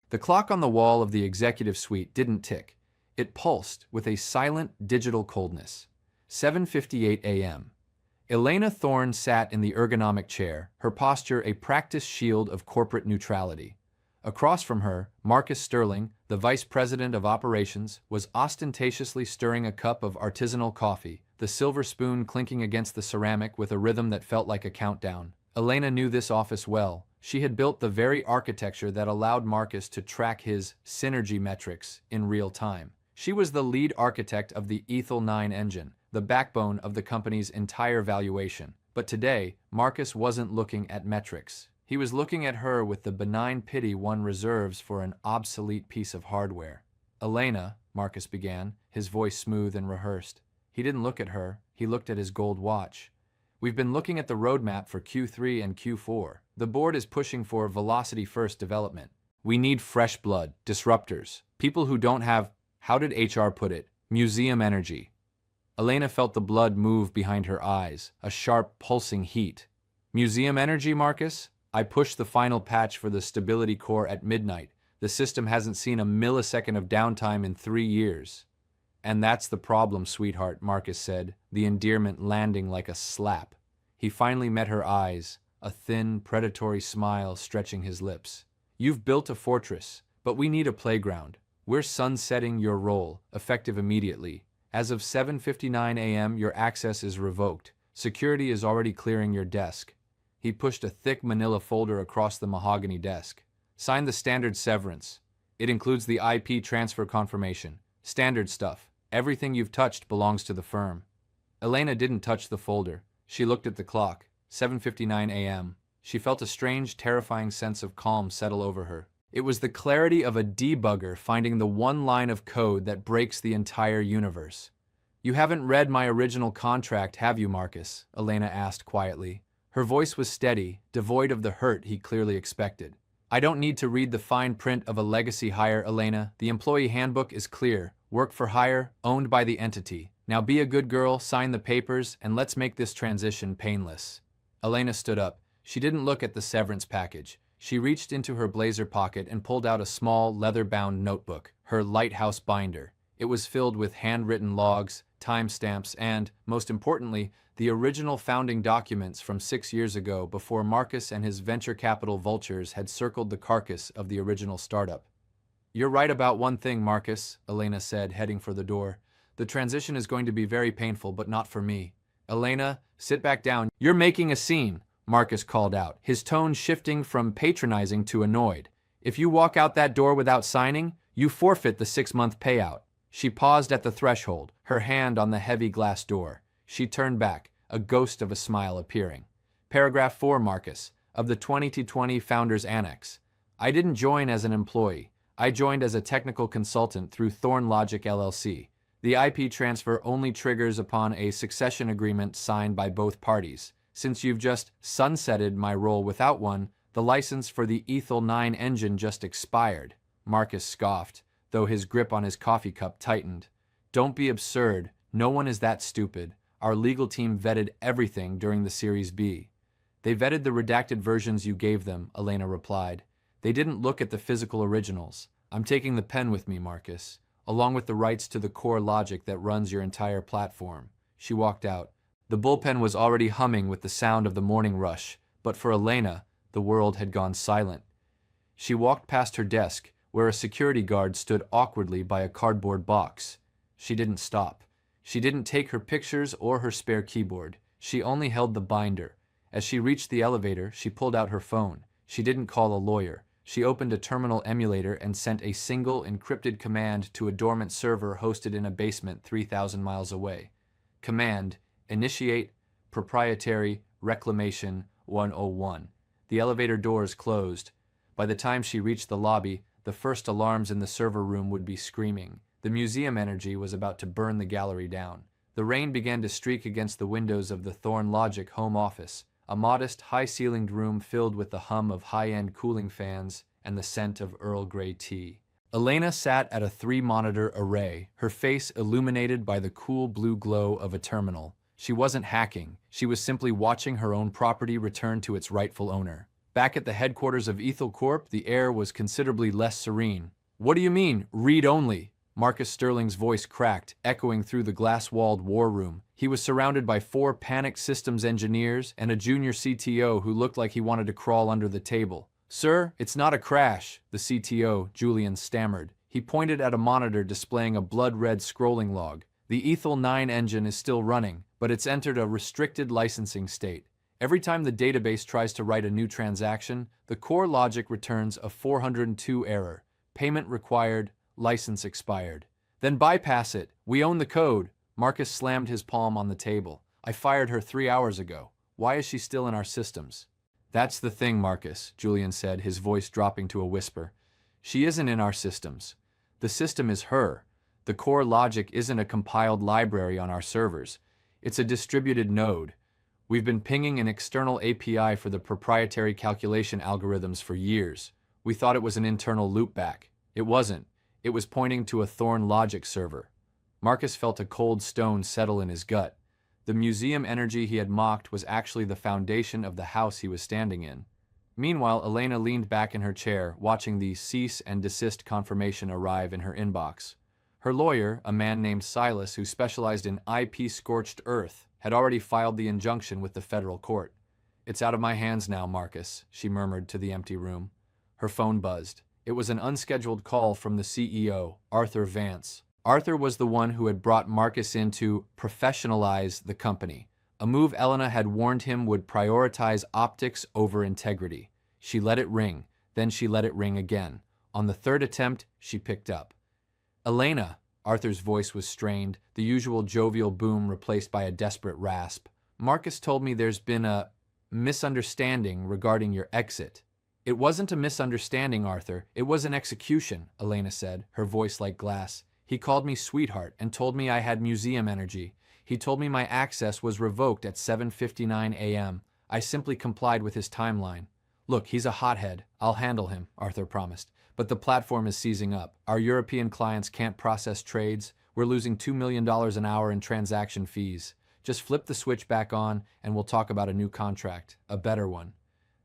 The clock on the wall of the executive suite didn't tick. It pulsed with a silent digital coldness. 7:58 a.m. Elena Thorne sat in the ergonomic chair, her posture a practiced shield of corporate neutrality. Across from her, Marcus Sterling, the vice president of operations, was ostentatiously stirring a cup of artisanal coffee, the silver spoon clinking against the ceramic with a rhythm that felt like a countdown. Elena knew this office well. She had built the very architecture that allowed Marcus to track his synergy metrics in real time. She was the lead architect of the Ethel 9 engine, the backbone of the company's entire valuation. But today, Marcus wasn't looking at metrics. He was looking at her with the benign pity one reserves for an obsolete piece of hardware. "Elena," Marcus began, his voice smooth and rehearsed. He didn't look at her, he looked at his gold watch. "We've been looking at the roadmap for Q3 and Q4. The board is pushing for velocity-first development. We need fresh blood, disruptors, people who don't have, how did HR put it, museum energy." Elena felt the blood move behind her eyes, a sharp, pulsing heat. "Museum energy, Marcus? I pushed the final patch for the stability core at midnight. The system hasn't seen a millisecond of downtime in 3 years. "And that's the problem, sweetheart," Marcus said, the endearment landing like a slap. He finally met her eyes, a thin, predatory smile stretching his lips. "You've built a fortress, but we need a playground. We're sunsetting your role, effective immediately. As of 7:59 a.m., your access is revoked. Security is already clearing your desk." He pushed a thick manila folder across the mahogany desk. "Sign the standard severance. It includes the IP transfer confirmation. Standard stuff. Everything you've touched belongs to the firm." Elena didn't touch the folder. She looked at the clock. 7:59 a.m. She felt a strange, terrifying sense of calm settle over her. It was the clarity of a debugger finding the one line of code that breaks the entire universe. "You haven't read my original contract, have you, Marcus?" Elena asked quietly. Her voice was steady, devoid of the hurt he clearly expected. "I don't need to read the fine print of a legacy hire, Elena. The employee handbook is clear. Work for hire, owned by the entity. Now be a good girl, sign the papers, and let's make this transition painless." Elena stood up. She didn't look at the severance package. She reached into her blazer pocket and pulled out a small, leather-bound notebook, her Lighthouse Binder. It was filled with handwritten logs, timestamps, and, most importantly, the original founding documents from 6 years ago before Marcus and his venture capital vultures had circled the carcass of the original startup. "You're right about one thing, Marcus," Elena said, heading for the door. "The transition is going to be very painful, but not for me." "Elena, sit back down. You're making a scene," Marcus called out, his tone shifting from patronizing to annoyed. "If you walk out that door without signing, you forfeit the 6-month payout." She paused at the threshold, her hand on the heavy glass door. She turned back, a ghost of a smile appearing. "Paragraph 4, Marcus, of the 2020 Founders Annex. I didn't join as an employee. I joined as a technical consultant through Thorn Logic LLC. The IP transfer only triggers upon a succession agreement signed by both parties. Since you've just sunsetted my role without one, the license for the Ethel 9 engine just expired." Marcus scoffed, though his grip on his coffee cup tightened. "Don't be absurd. No one is that stupid. Our legal team vetted everything during the Series B." "They vetted the redacted versions you gave them," Elena replied. "They didn't look at the physical originals. I'm taking the pen with me, Marcus, along with the rights to the core logic that runs your entire platform." She walked out. The bullpen was already humming with the sound of the morning rush, but for Elena, the world had gone silent. She walked past her desk, where a security guard stood awkwardly by a cardboard box. She didn't stop. She didn't take her pictures or her spare keyboard. She only held the binder. As she reached the elevator, she pulled out her phone. She didn't call a lawyer. She opened a terminal emulator and sent a single encrypted command to a dormant server hosted in a basement 3,000 miles away. Command: initiate proprietary reclamation 101. The elevator doors closed. By the time she reached the lobby, the first alarms in the server room would be screaming. The museum energy was about to burn the gallery down. The rain began to streak against the windows of the Thorn Logic home office, a modest, high-ceilinged room filled with the hum of high-end cooling fans and the scent of Earl Grey tea. Elena sat at a 3-monitor array, her face illuminated by the cool blue glow of a terminal. She wasn't hacking. She was simply watching her own property return to its rightful owner. Back at the headquarters of Ethel Corp, the air was considerably less serene. "What do you mean, read only?" Marcus Sterling's voice cracked, echoing through the glass-walled war room. He was surrounded by 4 panicked systems engineers and a junior CTO who looked like he wanted to crawl under the table. "Sir, it's not a crash," the CTO, Julian, stammered. He pointed at a monitor displaying a blood-red scrolling log. "The Ethel 9 engine is still running, but it's entered a restricted licensing state. Every time the database tries to write a new transaction, the core logic returns a 402 error. Payment required, license expired." "Then bypass it. We own the code." Marcus slammed his palm on the table. "I fired her 3 hours ago. Why is she still in our systems?" "That's the thing, Marcus," Julian said, his voice dropping to a whisper. "She isn't in our systems. The system is her. The core logic isn't a compiled library on our servers. It's a distributed node. We've been pinging an external API for the proprietary calculation algorithms for years. We thought it was an internal loopback. It wasn't. It was pointing to a Thorn logic server." Marcus felt a cold stone settle in his gut. The museum energy he had mocked was actually the foundation of the house he was standing in. Meanwhile, Elena leaned back in her chair, watching the cease and desist confirmation arrive in her inbox. Her lawyer, a man named Silas who specialized in IP-scorched earth, had already filed the injunction with the federal court. "It's out of my hands now, Marcus," she murmured to the empty room. Her phone buzzed. It was an unscheduled call from the CEO, Arthur Vance. Arthur was the one who had brought Marcus in to professionalize the company, a move Elena had warned him would prioritize optics over integrity. She let it ring, then she let it ring again. On the 3rd attempt, she picked up. "Elena," Arthur's voice was strained, the usual jovial boom replaced by a desperate rasp. "Marcus told me there's been a misunderstanding regarding your exit." "It wasn't a misunderstanding, Arthur. It was an execution," Elena said, her voice like glass. "He called me sweetheart and told me I had museum energy. He told me my access was revoked at 7:59 a.m. I simply complied with his timeline. Look, he's a hothead. I'll handle him," Arthur promised. "But the platform is seizing up. Our European clients can't process trades. We're losing $2 million an hour in transaction fees. Just flip the switch back on and we'll talk about a new contract, a better one."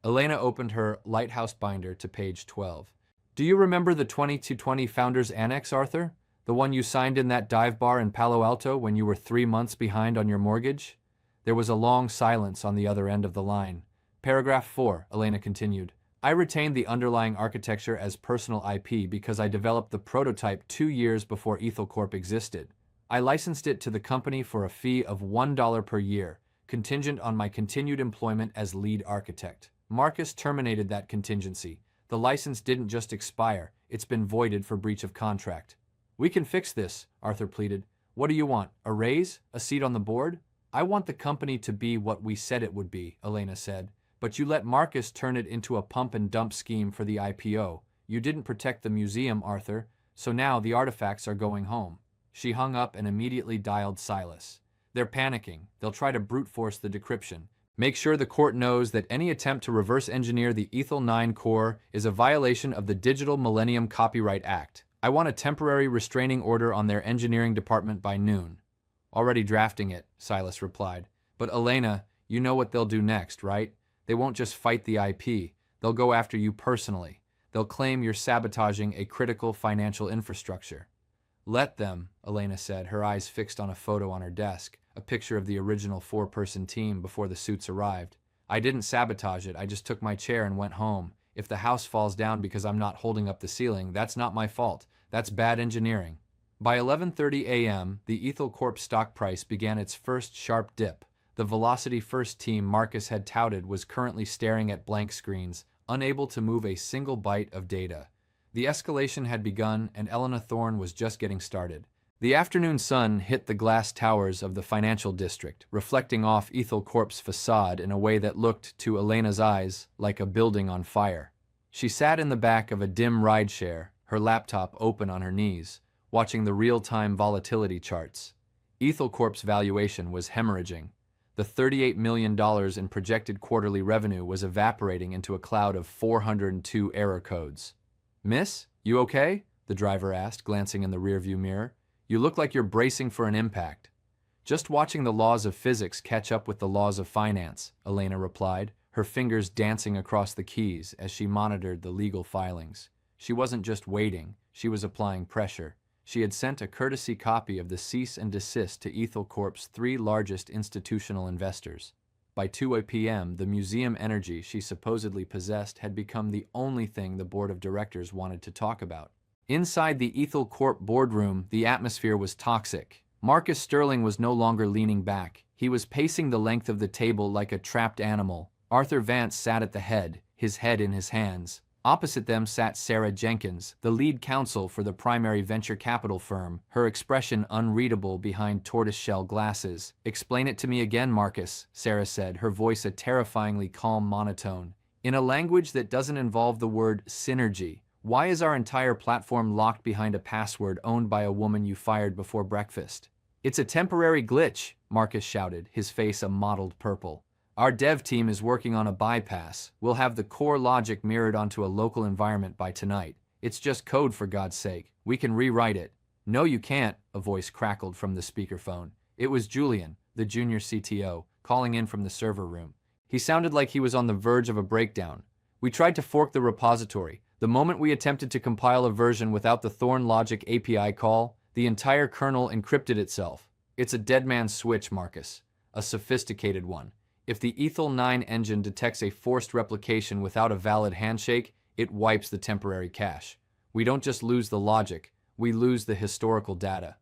Elena opened her Lighthouse Binder to page 12. "Do you remember the 2020 Founders Annex, Arthur? The one you signed in that dive bar in Palo Alto when you were 3 months behind on your mortgage?" There was a long silence on the other end of the line. "Paragraph 4, Elena continued. "I retained the underlying architecture as personal IP because I developed the prototype 2 years before Ethel Corp existed. I licensed it to the company for a fee of $1 per year, contingent on my continued employment as lead architect. Marcus terminated that contingency. The license didn't just expire, it's been voided for breach of contract." "We can fix this," Arthur pleaded. "What do you want? A raise? A seat on the board?" "I want the company to be what we said it would be," Elena said. "But you let Marcus turn it into a pump and dump scheme for the IPO. You didn't protect the museum, Arthur, so now the artifacts are going home." She hung up and immediately dialed Silas. "They're panicking. They'll try to brute force the decryption. Make sure the court knows that any attempt to reverse engineer the Ethel 9 core is a violation of the Digital Millennium Copyright Act. I want a temporary restraining order on their engineering department by noon." "Already drafting it," Silas replied. "But Elena, you know what they'll do next, right? They won't just fight the IP. They'll go after you personally. They'll claim you're sabotaging a critical financial infrastructure." "Let them," Elena said, her eyes fixed on a photo on her desk, a picture of the original 4-person team before the suits arrived. "I didn't sabotage it, I just took my chair and went home. If the house falls down because I'm not holding up the ceiling, that's not my fault. That's bad engineering." By 11:30 a.m., the Ethel Corp stock price began its first sharp dip. The Velocity First team Marcus had touted was currently staring at blank screens, unable to move a single byte of data. The escalation had begun, and Elena Thorne was just getting started. The afternoon sun hit the glass towers of the financial district, reflecting off Ethel Corp's facade in a way that looked, to Elena's eyes, like a building on fire. She sat in the back of a dim rideshare, her laptop open on her knees, watching the real-time volatility charts. Ethel Corp's valuation was hemorrhaging. The $38 million in projected quarterly revenue was evaporating into a cloud of 402 error codes. "Miss, you okay?" the driver asked, glancing in the rearview mirror. "You look like you're bracing for an impact." "Just watching the laws of physics catch up with the laws of finance," Elena replied, her fingers dancing across the keys as she monitored the legal filings. She wasn't just waiting, she was applying pressure. She had sent a courtesy copy of the Cease and Desist to Ethel Corp's 3 largest institutional investors. By 2 p.m., the museum energy she supposedly possessed had become the only thing the board of directors wanted to talk about. Inside the Ethel Corp boardroom, the atmosphere was toxic. Marcus Sterling was no longer leaning back. He was pacing the length of the table like a trapped animal. Arthur Vance sat at the head, his head in his hands. Opposite them sat Sarah Jenkins, the lead counsel for the primary venture capital firm, her expression unreadable behind tortoiseshell glasses. "Explain it to me again, Marcus," Sarah said, her voice a terrifyingly calm monotone. "In a language that doesn't involve the word synergy, why is our entire platform locked behind a password owned by a woman you fired before breakfast?" "It's a temporary glitch," Marcus shouted, his face a mottled purple. "Our dev team is working on a bypass. We'll have the core logic mirrored onto a local environment by tonight. It's just code, for God's sake. We can rewrite it." "No, you can't," a voice crackled from the speakerphone. It was Julian, the junior CTO, calling in from the server room. He sounded like he was on the verge of a breakdown. "We tried to fork the repository. The moment we attempted to compile a version without the Thorn Logic API call, the entire kernel encrypted itself. It's a dead man's switch, Marcus. A sophisticated one. If the Ethel 9 engine detects a forced replication without a valid handshake, it wipes the temporary cache. We don't just lose the logic, we lose the historical data."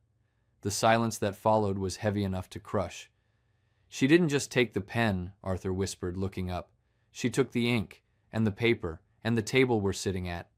The silence that followed was heavy enough to crush. "She didn't just take the pen," Arthur whispered, looking up. "She took the ink, and the paper, and the table we're sitting at."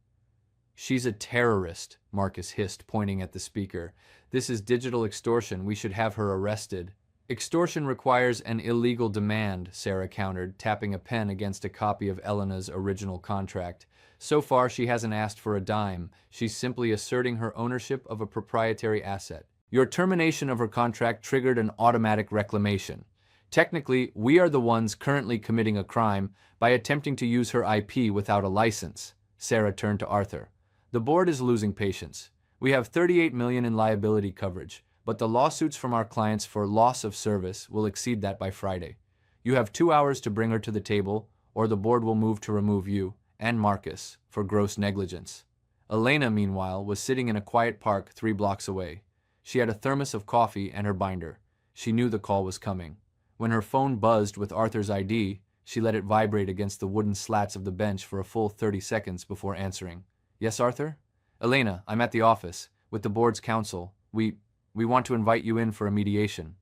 "She's a terrorist," Marcus hissed, pointing at the speaker. "This is digital extortion. We should have her arrested." "Extortion requires an illegal demand," Sarah countered, tapping a pen against a copy of Elena's original contract. "So far, she hasn't asked for a dime. She's simply asserting her ownership of a proprietary asset. Your termination of her contract triggered an automatic reclamation. Technically, we are the ones currently committing a crime by attempting to use her IP without a license." Sarah turned to Arthur. "The board is losing patience. We have $38 million in liability coverage, but the lawsuits from our clients for loss of service will exceed that by Friday. You have 2 hours to bring her to the table, or the board will move to remove you and Marcus for gross negligence." Elena, meanwhile, was sitting in a quiet park 3 blocks away. She had a thermos of coffee and her binder. She knew the call was coming. When her phone buzzed with Arthur's ID, she let it vibrate against the wooden slats of the bench for a full 30 seconds before answering. "Yes, Arthur?" "Elena, I'm at the office, with the board's counsel. We want to invite you in for a mediation."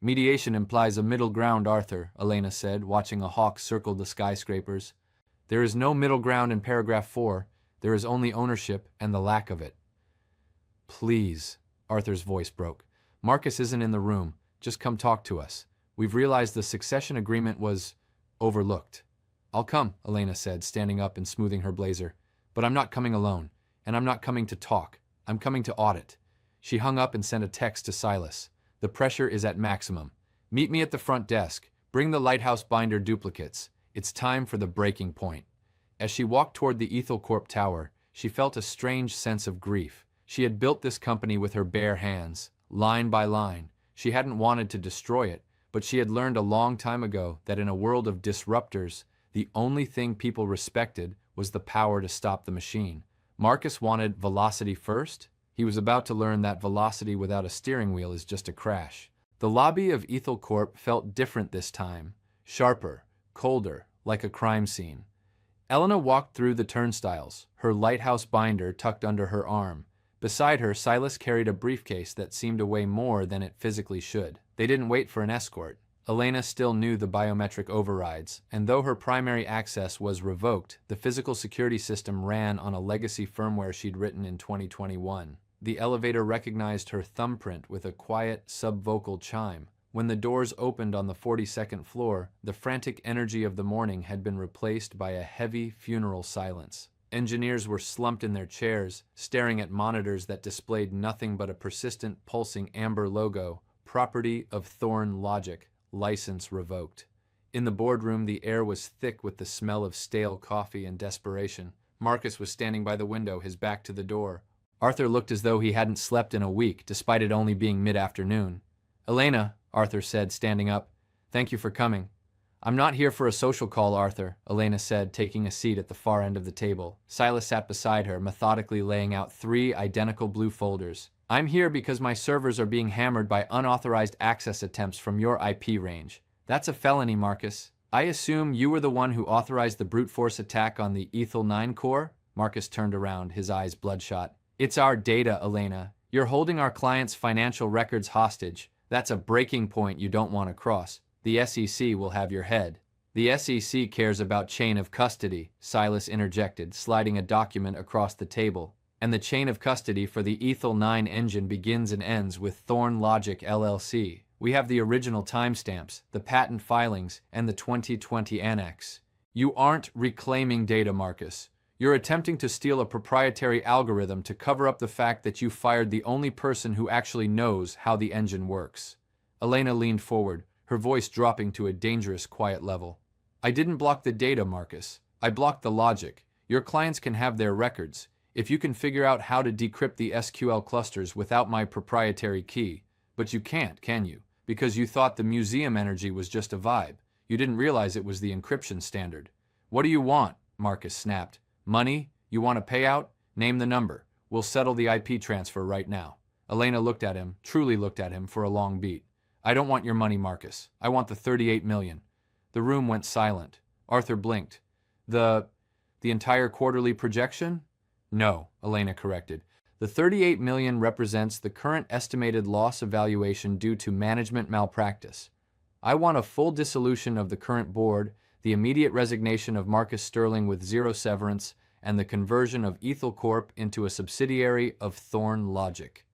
"Mediation implies a middle ground, Arthur," Elena said, watching a hawk circle the skyscrapers. "There is no middle ground in paragraph 4. There is only ownership and the lack of it." "Please," Arthur's voice broke. "Marcus isn't in the room. Just come talk to us. We've realized the succession agreement was overlooked." "I'll come," Elena said, standing up and smoothing her blazer. "But I'm not coming alone, and I'm not coming to talk. I'm coming to audit." She hung up and sent a text to Silas. "The pressure is at maximum. Meet me at the front desk. Bring the Lighthouse Binder duplicates. It's time for the breaking point." As she walked toward the Ethel Corp tower, she felt a strange sense of grief. She had built this company with her bare hands, line by line. She hadn't wanted to destroy it, but she had learned a long time ago that in a world of disruptors, the only thing people respected was the power to stop the machine. Marcus wanted velocity first. He was about to learn that velocity without a steering wheel is just a crash. The lobby of Ethel Corp felt different this time, sharper, colder, like a crime scene. Elena walked through the turnstiles, her Lighthouse Binder tucked under her arm. Beside her, Silas carried a briefcase that seemed to weigh more than it physically should. They didn't wait for an escort. Elena still knew the biometric overrides, and though her primary access was revoked, the physical security system ran on a legacy firmware she'd written in 2021. The elevator recognized her thumbprint with a quiet, subvocal chime. When the doors opened on the 42nd floor, the frantic energy of the morning had been replaced by a heavy funeral silence. Engineers were slumped in their chairs, staring at monitors that displayed nothing but a persistent, pulsing amber logo, property of Thorn Logic, license revoked. In the boardroom, the air was thick with the smell of stale coffee and desperation. Marcus was standing by the window, his back to the door. Arthur looked as though he hadn't slept in a week, despite it only being mid-afternoon. "Elena," Arthur said, standing up, "thank you for coming. I'm not here for a social call, Arthur, Elena said, taking a seat at the far end of the table. Silas sat beside her, methodically laying out 3 identical blue folders. I'm here because my servers are being hammered by unauthorized access attempts from your IP range. That's a felony, Marcus. I assume you were the one who authorized the brute force attack on the Ethel 9 core? Marcus turned around, his eyes bloodshot. It's our data, Elena. You're holding our clients' financial records hostage. That's a breaking point you don't want to cross. The SEC will have your head. The SEC cares about chain of custody, Silas interjected, sliding a document across the table. And the chain of custody for the Ethel 9 engine begins and ends with Thorn Logic LLC. We have the original timestamps, the patent filings, and the 2020 annex. You aren't reclaiming data, Marcus. You're attempting to steal a proprietary algorithm to cover up the fact that you fired the only person who actually knows how the engine works. Elena leaned forward, her voice dropping to a dangerous quiet level. I didn't block the data, Marcus. I blocked the logic. Your clients can have their records. If you can figure out how to decrypt the SQL clusters without my proprietary key. But you can't, can you? Because you thought the museum energy was just a vibe. You didn't realize it was the encryption standard. What do you want? Marcus snapped. Money? You want a payout? Name the number. We'll settle the IP transfer right now. Elena looked at him, truly looked at him for a long beat. I don't want your money, Marcus. I want the 38 million. The room went silent. Arthur blinked. The entire quarterly projection? No, Elena corrected. The 38 million represents the current estimated loss evaluation due to management malpractice. I want a full dissolution of the current board, the immediate resignation of Marcus Sterling with 0 severance, and the conversion of Ethel Corp into a subsidiary of Thorn Logic.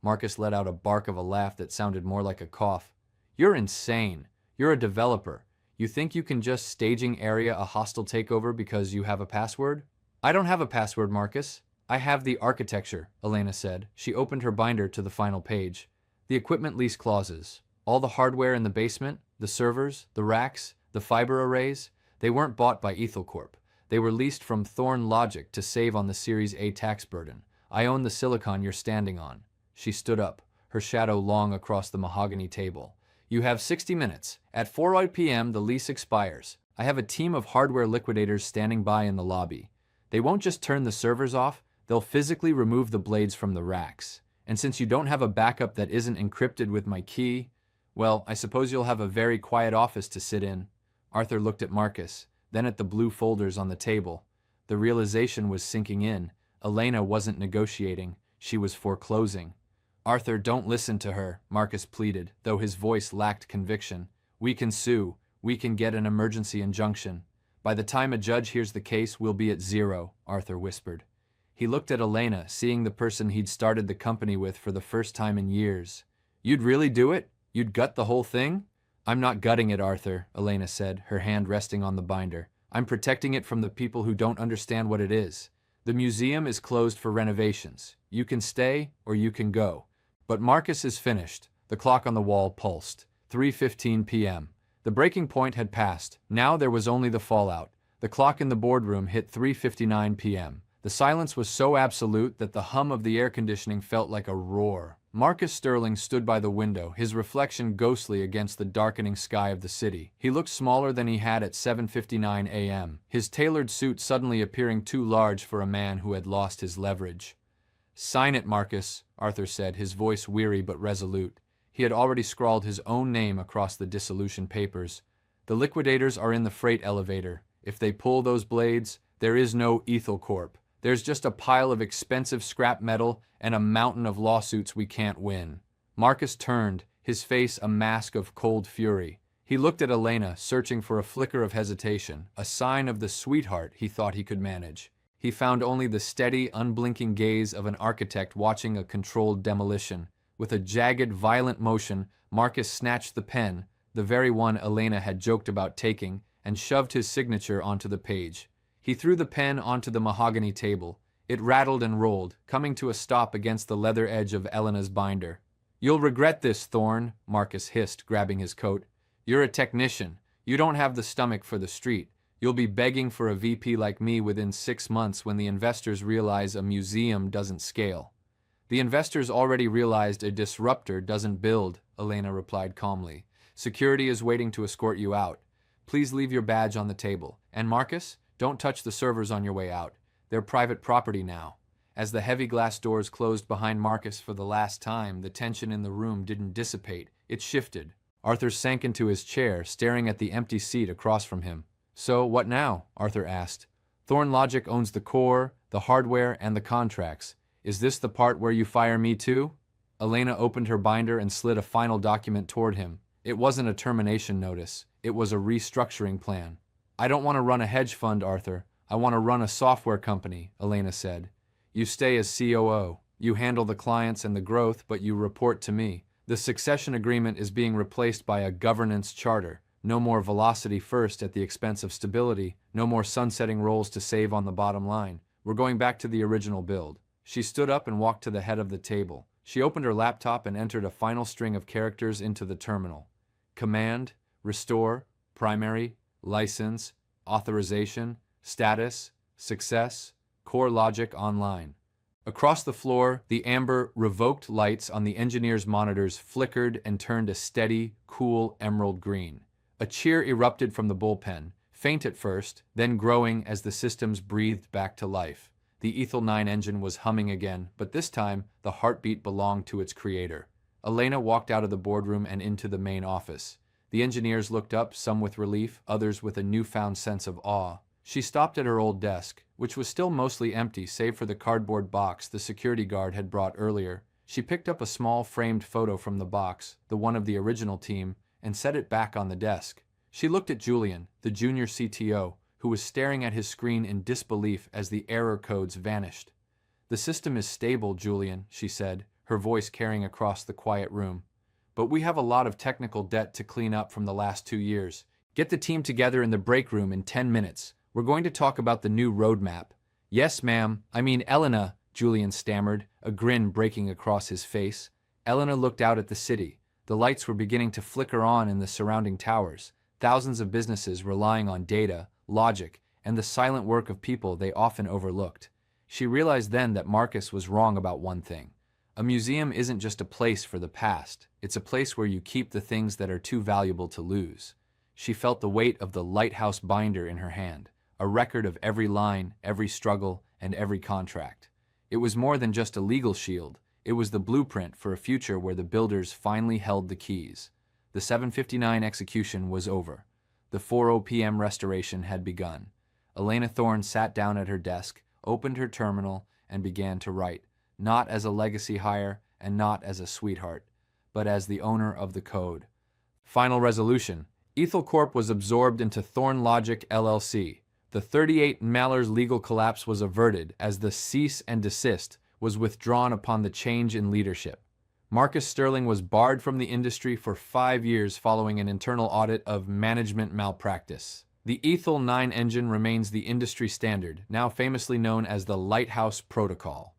Marcus let out a bark of a laugh that sounded more like a cough. You're insane. You're a developer. You think you can just staging area a hostile takeover because you have a password? I don't have a password, Marcus. I have the architecture, Elena said. She opened her binder to the final page. The equipment lease clauses. All the hardware in the basement, the servers, the racks, the fiber arrays, they weren't bought by Ethel Corp. They were leased from Thorn Logic to save on the Series A tax burden. I own the silicon you're standing on. She stood up, her shadow long across the mahogany table. You have 60 minutes. At 4:00 p.m. the lease expires. I have a team of hardware liquidators standing by in the lobby. They won't just turn the servers off, they'll physically remove the blades from the racks. And since you don't have a backup that isn't encrypted with my key, well, I suppose you'll have a very quiet office to sit in. Arthur looked at Marcus, then at the blue folders on the table. The realization was sinking in. Elena wasn't negotiating, she was foreclosing. Arthur, don't listen to her, Marcus pleaded, though his voice lacked conviction. We can sue. We can get an emergency injunction. By the time a judge hears the case, we'll be at 0, Arthur whispered. He looked at Elena, seeing the person he'd started the company with for the first time in years. You'd really do it? You'd gut the whole thing? I'm not gutting it, Arthur, Elena said, her hand resting on the binder. I'm protecting it from the people who don't understand what it is. The museum is closed for renovations. You can stay or you can go. But Marcus is finished. The clock on the wall pulsed. 3:15 p.m. The breaking point had passed. Now there was only the fallout. The clock in the boardroom hit 3:59 p.m. The silence was so absolute that the hum of the air conditioning felt like a roar. Marcus Sterling stood by the window, his reflection ghostly against the darkening sky of the city. He looked smaller than he had at 7:59 a.m., his tailored suit suddenly appearing too large for a man who had lost his leverage. Sign it, Marcus, Arthur said, his voice weary but resolute. He had already scrawled his own name across the dissolution papers. The liquidators are in the freight elevator. If they pull those blades, there is no Ethel Corp. There's just a pile of expensive scrap metal and a mountain of lawsuits we can't win. Marcus turned, his face a mask of cold fury. He looked at Elena, searching for a flicker of hesitation, a sign of the sweetheart he thought he could manage. He found only the steady, unblinking gaze of an architect watching a controlled demolition. With a jagged, violent motion, Marcus snatched the pen, the very one Elena had joked about taking, and shoved his signature onto the page. He threw the pen onto the mahogany table. It rattled and rolled, coming to a stop against the leather edge of Elena's binder. You'll regret this, Thorn, Marcus hissed, grabbing his coat. You're a technician. You don't have the stomach for the street. You'll be begging for a VP like me within 6 months when the investors realize a museum doesn't scale. The investors already realized a disruptor doesn't build, Elena replied calmly. Security is waiting to escort you out. Please leave your badge on the table. And Marcus, don't touch the servers on your way out. They're private property now. As the heavy glass doors closed behind Marcus for the last time, the tension in the room didn't dissipate. It shifted. Arthur sank into his chair, staring at the empty seat across from him. So, what now? Arthur asked. Thorn Logic owns the core, the hardware, and the contracts. Is this the part where you fire me too? Elena opened her binder and slid a final document toward him. It wasn't a termination notice. It was a restructuring plan. I don't want to run a hedge fund, Arthur. I want to run a software company, Elena said. You stay as COO. You handle the clients and the growth, but you report to me. The succession agreement is being replaced by a governance charter. No more velocity first at the expense of stability. No more sunsetting roles to save on the bottom line. We're going back to the original build. She stood up and walked to the head of the table. She opened her laptop and entered a final string of characters into the terminal. Command, restore, primary, license, authorization, status, success, core logic online. Across the floor, the amber, revoked lights on the engineer's monitors flickered and turned a steady, cool emerald green. A cheer erupted from the bullpen, faint at first, then growing as the systems breathed back to life. The Ethel 9 engine was humming again, but this time, the heartbeat belonged to its creator. Elena walked out of the boardroom and into the main office. The engineers looked up, some with relief, others with a newfound sense of awe. She stopped at her old desk, which was still mostly empty save for the cardboard box the security guard had brought earlier. She picked up a small framed photo from the box, the one of the original team, and set it back on the desk. She looked at Julian, the junior CTO, who was staring at his screen in disbelief as the error codes vanished. The system is stable, Julian, she said, her voice carrying across the quiet room. But we have a lot of technical debt to clean up from the last 2 years. Get the team together in the break room in 10 minutes. We're going to talk about the new roadmap. Yes, ma'am. I mean, Elena, Julian stammered, a grin breaking across his face. Elena looked out at the city. The lights were beginning to flicker on in the surrounding towers. Thousands of businesses relying on data, logic, and the silent work of people they often overlooked. She realized then that Marcus was wrong about one thing. A museum isn't just a place for the past. It's a place where you keep the things that are too valuable to lose. She felt the weight of the Lighthouse Binder in her hand, a record of every line, every struggle, and every contract. It was more than just a legal shield. It was the blueprint for a future where the builders finally held the keys. The 7:59 execution was over. The 4:00 p.m. restoration had begun. Elena Thorne sat down at her desk, opened her terminal, and began to write, not as a legacy hire and not as a sweetheart, but as the owner of the code. Final resolution. Ethel Corp was absorbed into Thorn Logic LLC. The 38 Maller's legal collapse was averted as the Cease and Desist was withdrawn upon the change in leadership. Marcus Sterling was barred from the industry for 5 years following an internal audit of management malpractice. The Ethel 9 engine remains the industry standard, now famously known as the Lighthouse Protocol.